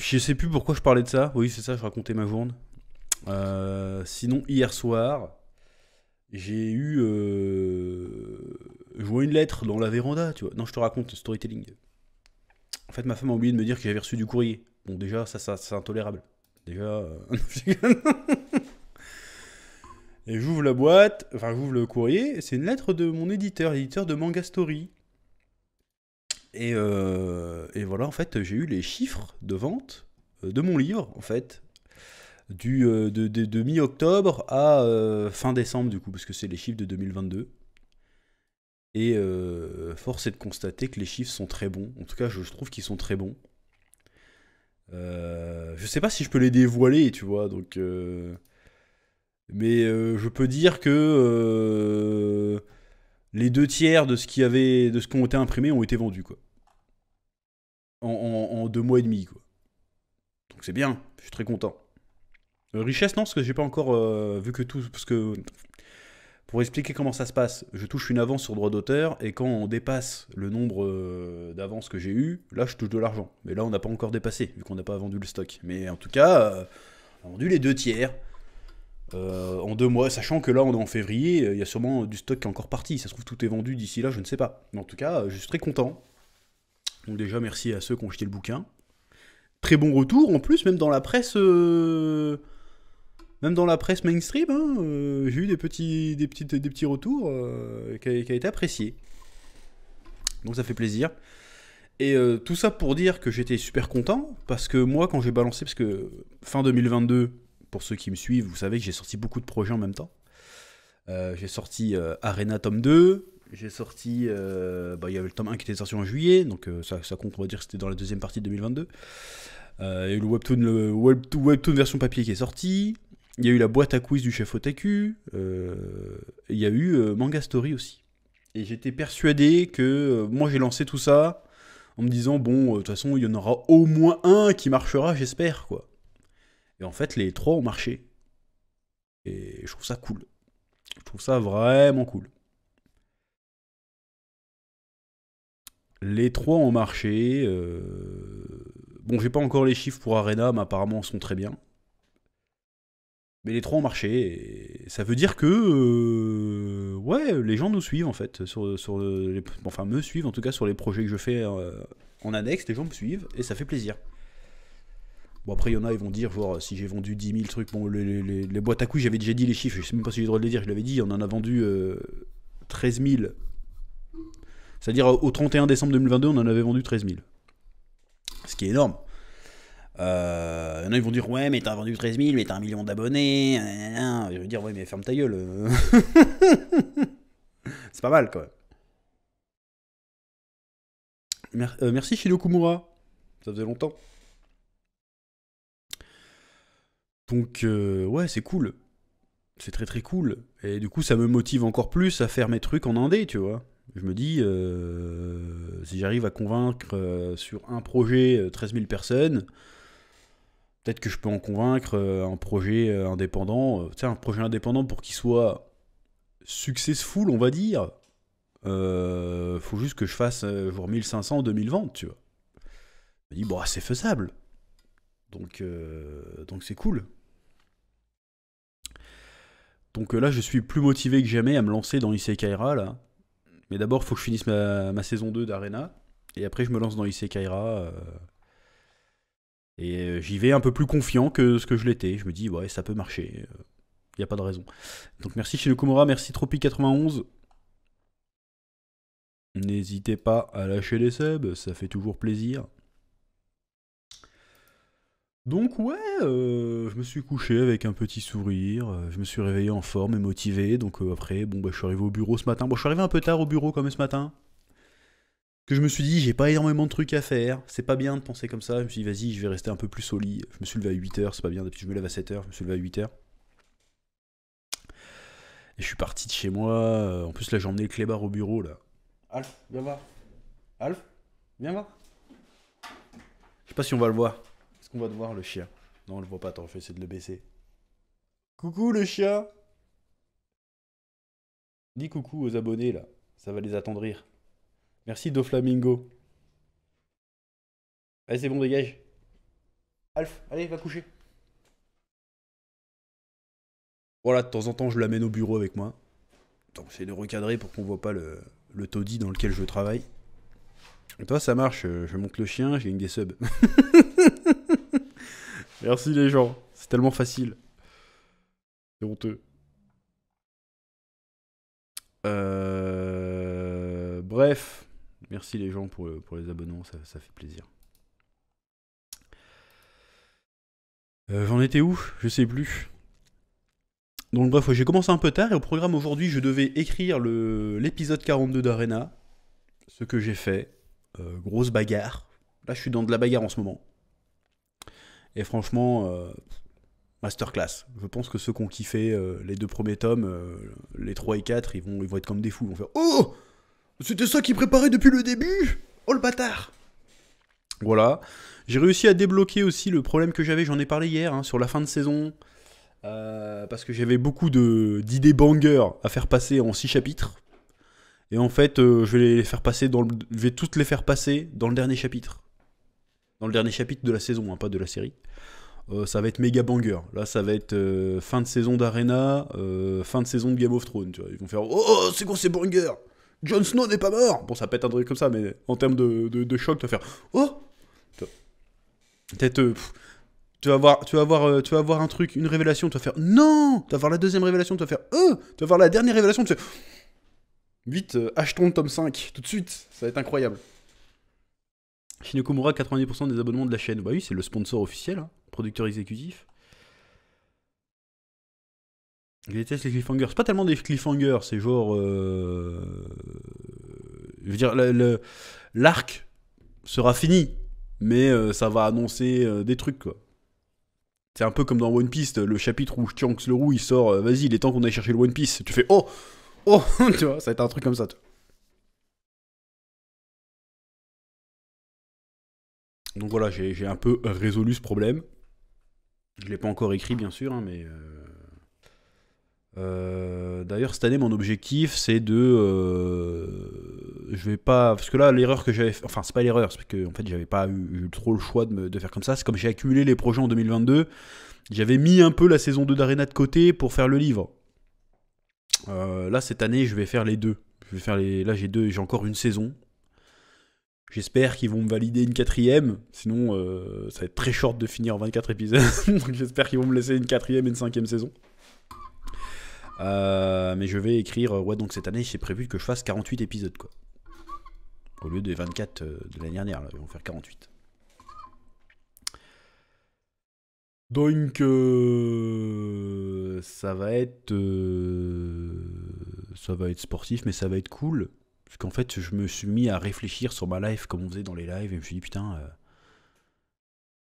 Je sais plus pourquoi je parlais de ça. Oui, c'est ça, je racontais ma journée. Sinon, hier soir, j'ai eu. Je vois une lettre dans la véranda, tu vois. Non, je te raconte, storytelling. En fait, ma femme a oublié de me dire que j'avais reçu du courrier. Bon, déjà, ça c'est intolérable. Déjà. Et j'ouvre la boîte, enfin, j'ouvre le courrier, et c'est une lettre de mon éditeur, l'éditeur de Manga Story. Et voilà, en fait, j'ai eu les chiffres de vente de mon livre, en fait, de mi-octobre à fin décembre, du coup, parce que c'est les chiffres de 2022. Et force est de constater que les chiffres sont très bons. En tout cas, je trouve qu'ils sont très bons. Je sais pas si je peux les dévoiler, tu vois, donc. Mais je peux dire que les deux tiers de ce de ce qui ont été imprimés ont été vendus, quoi. En 2 mois et demi, quoi. Donc c'est bien, je suis très content. Richesse, non, parce que j'ai pas encore vu que tout. Parce que pour expliquer comment ça se passe, je touche une avance sur droit d'auteur et quand on dépasse le nombre d'avances que j'ai eu, là je touche de l'argent. Mais là on n'a pas encore dépassé, vu qu'on n'a pas vendu le stock. Mais en tout cas, on a vendu les deux tiers en 2 mois, sachant que là on est en février, il y a sûrement du stock qui est encore parti. Ça se trouve tout est vendu d'ici là, je ne sais pas. Mais en tout cas, je suis très content. Donc déjà merci à ceux qui ont acheté le bouquin. Très bon retour en plus, même dans la presse. Même dans la presse mainstream, hein, j'ai eu des petits retours qui a été apprécié. Donc ça fait plaisir. Et tout ça pour dire que j'étais super content, parce que moi, quand j'ai balancé, parce que fin 2022, pour ceux qui me suivent, vous savez que j'ai sorti beaucoup de projets en même temps. J'ai sorti Arena tome 2, j'ai sorti, il y avait le tome 1 qui était sorti en juillet, donc ça compte, on va dire que c'était dans la deuxième partie de 2022. Il y a eu le webtoon version papier qui est sorti. Il y a eu la boîte à quiz du chef Otaku. Il y a eu Manga Story aussi. Et j'étais persuadé que moi j'ai lancé tout ça en me disant bon, de toute façon il y en aura au moins un qui marchera, j'espère quoi. Et en fait les trois ont marché. Et je trouve ça cool. Je trouve ça vraiment cool. Les trois ont marché. Bon, j'ai pas encore les chiffres pour Arena, mais apparemment ils sont très bien. Mais les trois ont marché, et ça veut dire que ouais, les gens nous suivent en fait, enfin me suivent en tout cas sur les projets que je fais en annexe, les gens me suivent et ça fait plaisir. Bon après il y en a, ils vont dire genre si j'ai vendu 10 000 trucs, bon les boîtes à couilles j'avais déjà dit les chiffres, je sais même pas si j'ai le droit de les dire, je l'avais dit, on en a vendu 13 000. C'est-à-dire au 31 décembre 2022 on en avait vendu 13 000. Ce qui est énorme. Il y en a, ils vont dire ouais mais t'as vendu 13 000 mais t'as 1 million d'abonnés. Je vais dire ouais mais ferme ta gueule. C'est pas mal quand même. Merci Shino Kumura. Ça faisait longtemps. Donc ouais c'est cool. C'est très très cool. Et du coup ça me motive encore plus à faire mes trucs en indé, tu vois. Je me dis, si j'arrive à convaincre sur un projet 13 000 personnes, peut-être que je peux en convaincre un projet indépendant. Tu sais, un projet indépendant pour qu'il soit successful, on va dire. Faut juste que je fasse genre 1500, 2000 ventes, tu vois. Je me dis, bon, c'est faisable. Donc c'est cool. Donc là, je suis plus motivé que jamais à me lancer dans Isekaira, là. Mais d'abord, il faut que je finisse ma saison 2 d'Arena. Et après, je me lance dans Isekaira. Et j'y vais un peu plus confiant que ce que je l'étais. Je me dis, ouais, ça peut marcher. Il n'y a pas de raison. Donc merci Shinokumura, merci Tropi91. N'hésitez pas à lâcher les subs, ça fait toujours plaisir. Donc ouais, je me suis couché avec un petit sourire, je me suis réveillé en forme et motivé, donc après, bon bah je suis arrivé au bureau ce matin. Bon, je suis arrivé un peu tard au bureau quand même ce matin, que je me suis dit, j'ai pas énormément de trucs à faire, c'est pas bien de penser comme ça, je me suis dit, vas-y, je vais rester un peu plus au lit. Je me suis levé à 8h, c'est pas bien, depuis je me lève à 7h, je me suis levé à 8h. Et je suis parti de chez moi, en plus là j'ai emmené le clébard au bureau là. Alf, viens voir. Alf, viens voir. Je sais pas si on va le voir. Est-ce qu'on va le voir le chien? Non, on le voit pas, attends, je vais essayer de le baisser. Coucou le chien. Dis coucou aux abonnés là, ça va les attendrir. Merci Doflamingo. Allez, c'est bon, dégage. Alf, allez, va coucher. Voilà, de temps en temps, je l'amène au bureau avec moi. Attends, j'essaie de recadrer pour qu'on voit pas le taudis dans lequel je travaille. Et toi, ça marche, je monte le chien, j'ai une des subs. Merci les gens, c'est tellement facile. C'est honteux. Bref, merci les gens pour les abonnements, ça fait plaisir. J'en étais où? Je sais plus. Donc bref, j'ai commencé un peu tard et au programme aujourd'hui, je devais écrire l'épisode 42 d'Arena. Ce que j'ai fait. Grosse bagarre. Là, je suis dans de la bagarre en ce moment. Et franchement, masterclass. Je pense que ceux qui ont kiffé les 2 premiers tomes, les 3 et 4, ils vont être comme des fous. Ils vont faire Oh, c'était ça qui préparait depuis le début. Oh le bâtard. Voilà. J'ai réussi à débloquer aussi le problème que j'avais, j'en ai parlé hier, hein, sur la fin de saison. Parce que j'avais beaucoup d'idées bangers à faire passer en 6 chapitres. Et en fait, je vais toutes les faire passer dans le dernier chapitre. Dans le dernier chapitre de la saison, hein, pas de la série. Ça va être méga banger. Là, ça va être fin de saison d'Arena, fin de saison de Game of Thrones. Tu vois. Ils vont faire Oh, c'est quoi ces bangers? Jon Snow n'est pas mort. Bon, ça peut être un truc comme ça, mais en termes de choc, tu vas faire Oh. Peut-être. Tu vas voir un truc, une révélation, tu vas faire non. Tu vas voir la deuxième révélation, tu vas faire tu vas voir la dernière révélation, tu vas faire vite, achetons le tome 5 tout de suite, ça va être incroyable. Shinekomura, 90% des abonnements de la chaîne. Bah oui, c'est le sponsor officiel, hein, producteur exécutif. Je déteste les cliffhangers. C'est pas tellement des cliffhangers, c'est genre. Je veux dire, l'arc sera fini, mais ça va annoncer des trucs, quoi. C'est un peu comme dans One Piece, le chapitre où Shanks le roux il sort, vas-y, il est temps qu'on aille chercher le One Piece. Tu fais oh, tu vois, ça va être un truc comme ça. Donc voilà, j'ai un peu résolu ce problème. Je l'ai pas encore écrit, bien sûr, hein, mais. D'ailleurs, cette année, mon objectif, c'est je vais pas. Parce que là, l'erreur que j'avais. Enfin, c'est pas l'erreur, c'est que en fait, j'avais pas eu trop le choix de faire comme ça. C'est comme j'ai accumulé les projets en 2022. J'avais mis un peu la saison 2 d'Arena de côté pour faire le livre. Là, cette année, je vais faire les deux. Là, j'ai encore une saison. J'espère qu'ils vont me valider une 4ème. Sinon, ça va être très short de finir en 24 épisodes. Donc, j'espère qu'ils vont me laisser une 4ème et une 5ème saison. Mais je vais écrire. Ouais, donc cette année, j'ai prévu que je fasse 48 épisodes, quoi. Au lieu des 24 de l'année dernière, là, ils vont faire 48. Donc, ça va être sportif, mais ça va être cool. Parce qu'en fait, je me suis mis à réfléchir sur ma life, comme on faisait dans les lives, et je me suis dit, putain,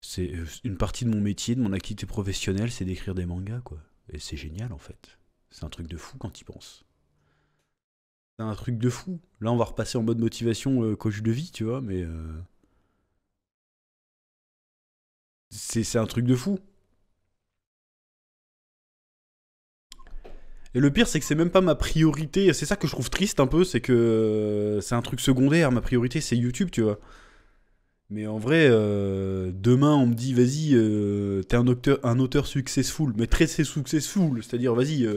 c'est une partie de mon métier, de mon activité professionnelle, c'est d'écrire des mangas, quoi. Et c'est génial, en fait. C'est un truc de fou quand tu y penses. C'est un truc de fou. Là, on va repasser en mode motivation coach de vie, tu vois, mais c'est un truc de fou. Et le pire, c'est que c'est même pas ma priorité. C'est ça que je trouve triste un peu, c'est que c'est un truc secondaire. Ma priorité, c'est YouTube, tu vois. Mais en vrai, demain, on me dit, vas-y, t'es un auteur successful, mais très successful. C'est-à-dire, vas-y,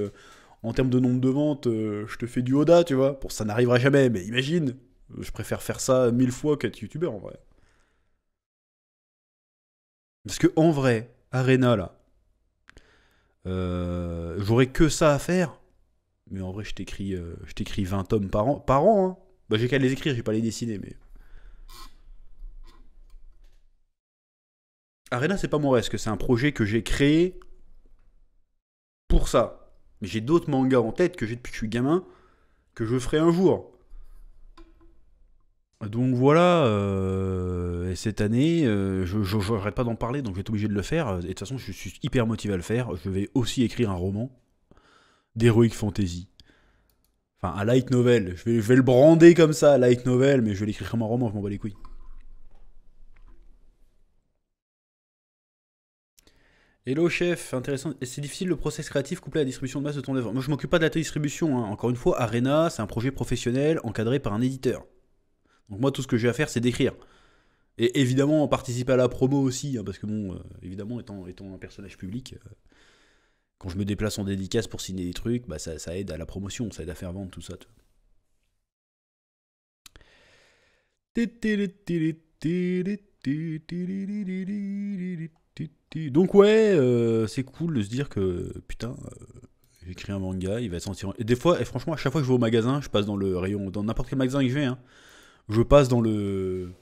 en termes de nombre de ventes, je te fais du Oda, tu vois. Bon, ça n'arrivera jamais, mais imagine. Je préfère faire ça 1000 fois qu'être youtubeur, en vrai. Parce que, en vrai, Arena, là, j'aurais que ça à faire. Mais en vrai, je t'écris 20 tomes par an, hein. Bah, j'ai qu'à les écrire, j'ai pas les dessiner, mais. Arena, c'est pas mon reste, c'est un projet que j'ai créé pour ça. Mais j'ai d'autres mangas en tête que j'ai depuis que je suis gamin, que je ferai un jour. Donc voilà, et cette année, je n'arrête pas d'en parler, donc je vais être obligé de le faire. Et de toute façon, je suis hyper motivé à le faire. Je vais aussi écrire un roman d'heroic fantasy. Enfin, un light novel. Je vais le brander comme ça, light novel, mais je vais l'écrire comme un roman, je m'en bats les couilles. Hello chef, intéressant. C'est difficile le process créatif couplé à la distribution de masse de ton œuvre. Moi je m'occupe pas de la distribution, hein. Encore une fois, Arena, c'est un projet professionnel encadré par un éditeur. Donc moi tout ce que j'ai à faire c'est d'écrire. Et évidemment, participer à la promo aussi, hein, parce que bon, évidemment, étant un personnage public, quand je me déplace en dédicace pour signer des trucs, bah ça aide à la promotion, ça aide à faire vendre tout ça. Donc ouais, c'est cool de se dire que, putain, j'ai écrit un manga, il va être sorti. Et des fois, et franchement, à chaque fois que je vais au magasin, je passe dans le rayon, dans n'importe quel magasin que je vais, hein, je passe dans le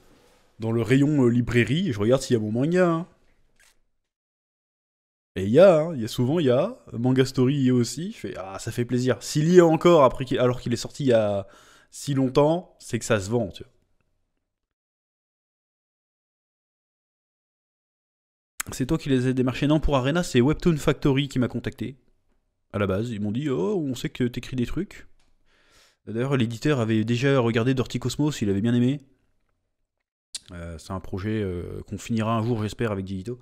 rayon librairie et je regarde s'il y a mon manga. Hein. Et souvent il y a, Manga Story y est aussi, je fais ah ça fait plaisir. S'il y est encore alors qu'il est sorti il y a si longtemps, c'est que ça se vend, tu vois. C'est toi qui les as démarchés. Non, pour Arena, c'est Webtoon Factory qui m'a contacté. À la base, ils m'ont dit oh, on sait que t'écris des trucs. D'ailleurs, l'éditeur avait déjà regardé Dirty Cosmos, il avait bien aimé. C'est un projet qu'on finira un jour, j'espère, avec Digito.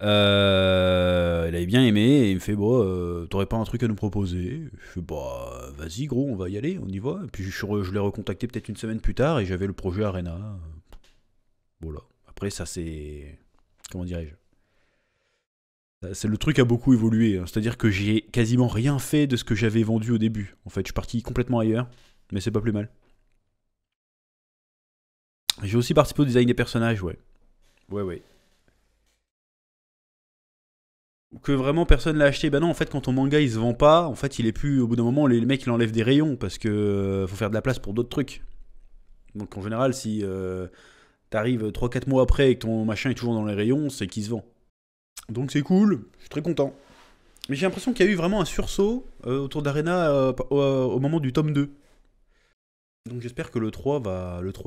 Il avait bien aimé et il me fait bon, t'aurais pas un truc à nous proposer? Je fais bah vas-y gros, on va y aller, on y va. Et puis je l'ai recontacté peut-être une semaine plus tard et j'avais le projet Arena. Voilà. Après ça c'est comment dirais-je? C'est le truc a beaucoup évolué. Hein. C'est-à-dire que j'ai quasiment rien fait de ce que j'avais vendu au début. En fait, je suis parti complètement ailleurs, mais c'est pas plus mal. J'ai aussi participé au design des personnages, ouais. Ouais, ouais. Que vraiment personne l'a acheté. Bah non, en fait, quand ton manga il se vend pas, en fait, il est plus. Au bout d'un moment, les mecs ils enlèvent des rayons parce que faut faire de la place pour d'autres trucs. Donc en général, si t'arrives 3 4 mois après et que ton machin est toujours dans les rayons, c'est qu'il se vend. Donc c'est cool, je suis très content. Mais j'ai l'impression qu'il y a eu vraiment un sursaut autour d'Arena au moment du tome 2. Donc j'espère que le 3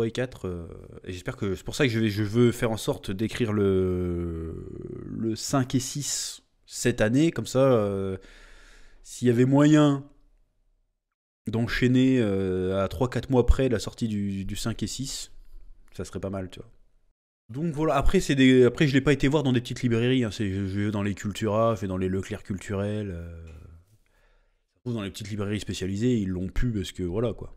et 4, et j'espère que c'est pour ça que je veux faire en sorte d'écrire le 5 et 6 cette année, comme ça, s'il y avait moyen d'enchaîner à 3 4 mois près la sortie du 5 et 6, ça serait pas mal, tu vois. Donc voilà, après je l'ai pas été voir dans des petites librairies, hein, je vais dans les Cultura, je vais dans les Leclerc culturels, dans les petites librairies spécialisées, ils l'ont pu parce que voilà quoi.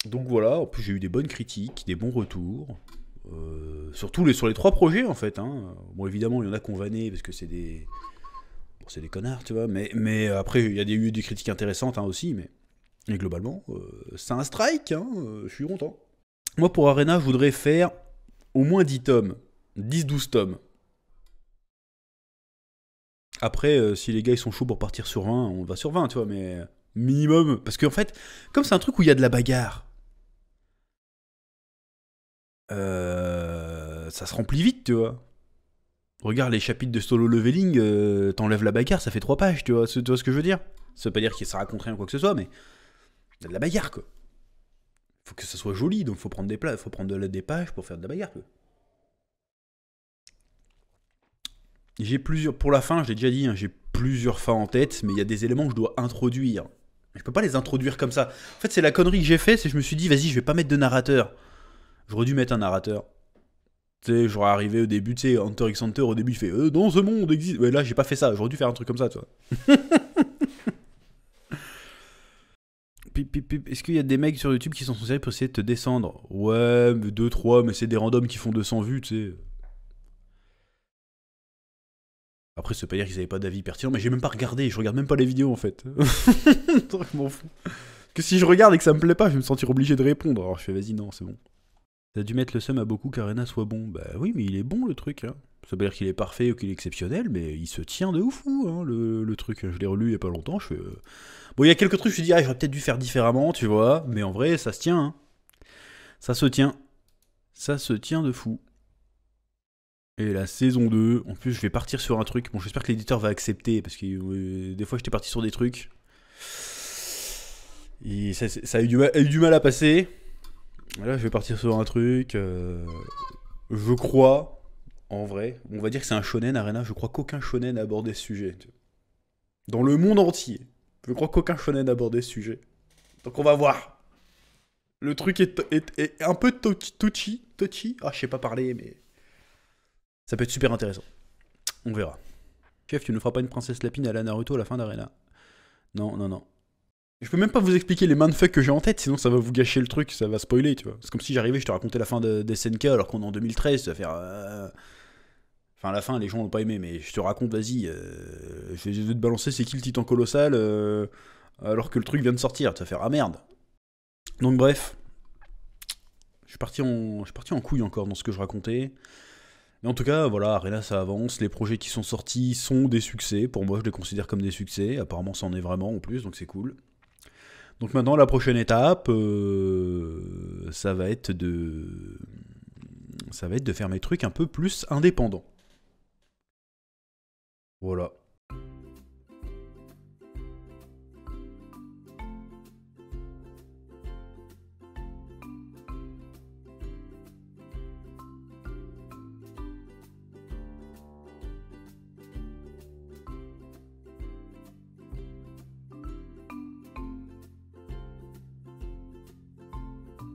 Donc voilà, en plus j'ai eu des bonnes critiques, des bons retours. Surtout sur les 3 projets en fait. Hein. Bon évidemment il y en a qu'on vanné parce que c'est des connards tu vois. Mais après il y a eu des critiques intéressantes hein, aussi. Mais globalement c'est un strike. Hein, je suis content. Moi pour Arena je voudrais faire au moins 10 tomes. 10 12 tomes. Après si les gars ils sont chauds pour partir sur 20, on va sur 20 tu vois. Mais minimum. Parce qu'en fait comme c'est un truc où il y a de la bagarre. Ça se remplit vite, tu vois. Regarde les chapitres de solo leveling, t'enlèves la bagarre, ça fait 3 pages, tu vois ce que je veux dire? Ça veut pas dire que ça raconte rien ou quoi que ce soit, mais il y a de la bagarre, quoi. Faut que ça soit joli, donc faut prendre faut prendre des pages pour faire de la bagarre, quoi. J'ai plusieurs, pour la fin, je l'ai déjà dit, hein, j'ai plusieurs fins en tête, mais il y a des éléments que je dois introduire. Je peux pas les introduire comme ça. En fait, c'est la connerie que j'ai fait, c'est que je me suis dit, vas-y, je vais pas mettre de narrateur. J'aurais dû mettre un narrateur. Tu sais, j'aurais arrivé au début, tu sais, Hunter x Hunter, au début, il fait dans ce monde existe. Ouais, là, j'ai pas fait ça, j'aurais dû faire un truc comme ça, tu vois. Est-ce qu'il y a des mecs sur YouTube qui sont censés pour essayer de te descendre? Ouais, 2 3, mais c'est des randoms qui font 200 vues, tu sais. Après, ça veut pas dire qu'ils avaient pas d'avis pertinent, mais j'ai même pas regardé, je regarde même pas les vidéos en fait. Je m'en fous. Que si je regarde et que ça me plaît pas, je vais me sentir obligé de répondre. Alors je fais vas-y, non, c'est bon. T'as dû mettre le seum à beaucoup qu'Arena soit bon. Bah oui, mais il est bon le truc. Hein. Ça veut pas dire qu'il est parfait ou qu'il est exceptionnel, mais il se tient de ouf, hein, le truc. Je l'ai relu il y a pas longtemps. Je fais, bon, il y a quelques trucs, je me suis dit, ah, j'aurais peut-être dû faire différemment, tu vois. Mais en vrai, ça se tient. Hein. Ça se tient. Ça se tient de fou. Et la saison 2, en plus, je vais partir sur un truc. Bon, j'espère que l'éditeur va accepter, parce que des fois, j'étais parti sur des trucs. Et ça a eu du mal à passer. Là, je vais partir sur un truc. Je crois, en vrai, on va dire que c'est un shonen Arena. Je crois qu'aucun shonen n'a abordé ce sujet. Dans le monde entier, je crois qu'aucun shonen n'a abordé ce sujet. Donc on va voir. Le truc est un peu touchy. Ah, je sais pas parler, mais ça peut être super intéressant. On verra. Chef, tu ne feras pas une princesse lapine à la Naruto à la fin d'Arena? Non, non, non. Je peux même pas vous expliquer les mindfucks que j'ai en tête, sinon ça va vous gâcher le truc, ça va spoiler, tu vois. C'est comme si j'arrivais, je te racontais la fin de SNK alors qu'on est en 2013, ça va faire... Enfin, à la fin, les gens l'ont pas aimé, mais je te raconte, vas-y, je vais te balancer c'est qui le titan colossal alors que le truc vient de sortir, tu vas faire ah merde. Donc bref, je suis parti en couille encore dans ce que je racontais. Mais en tout cas, voilà, Arena ça avance, les projets qui sont sortis sont des succès, pour moi je les considère comme des succès, apparemment ça en est vraiment en plus, donc c'est cool. Donc maintenant la prochaine étape, ça va être de faire mes trucs un peu plus indépendants. Voilà.